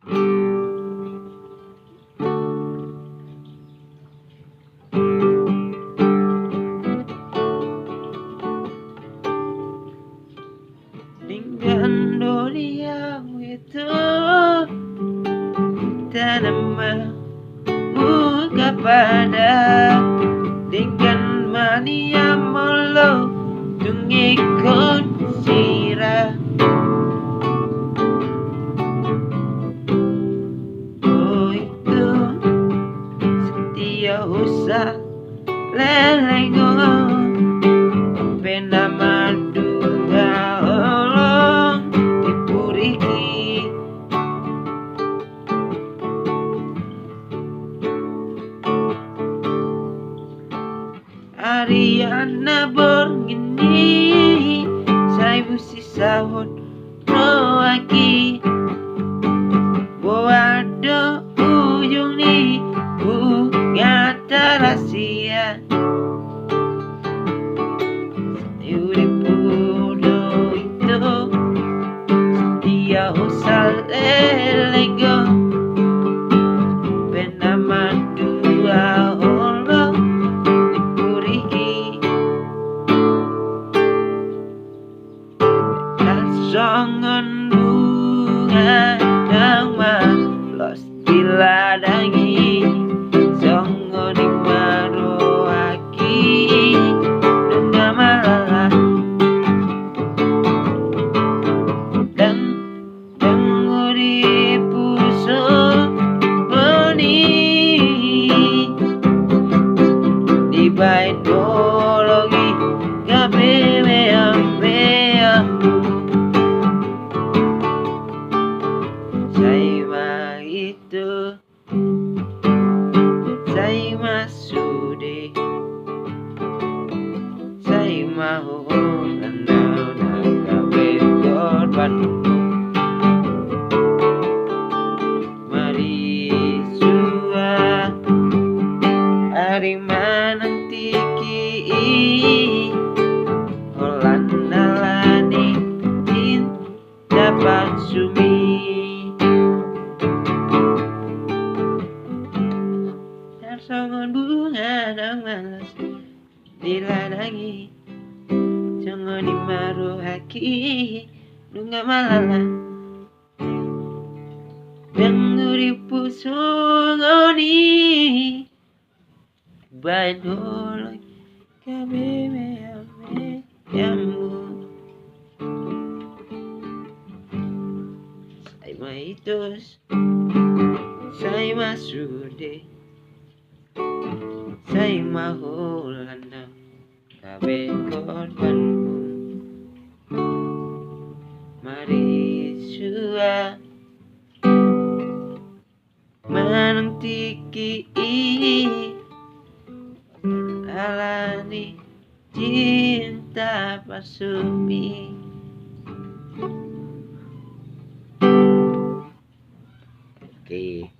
Denggan yang itu tanam mamukkah pada Denggan mania molo tung ikkon sirang. Oh itu setiaho lelengo pena Mardua Holong dipuriki Arian borngin saya busisaon rohakhi bohado ujungni bunga hasian hurippu itu setiaho lelego pena Mardua Holong dipuriki Tarsongon bunga los diladangi songon rohakhi dongan malala dan hurippu boni di bait molo meam-meammu saya itu saya masude saya mau gawe korban mari sua hari manang tiki holan alani dapat sumi Tarsongon bunga malas diladangi jangan rohakhi dongan malala dan hurippu songoni bait molo meam-meammu saya maitos saya masude saya mau holan gawe korbanmu mari sua manang tiki alani cinta pasumi. Oke.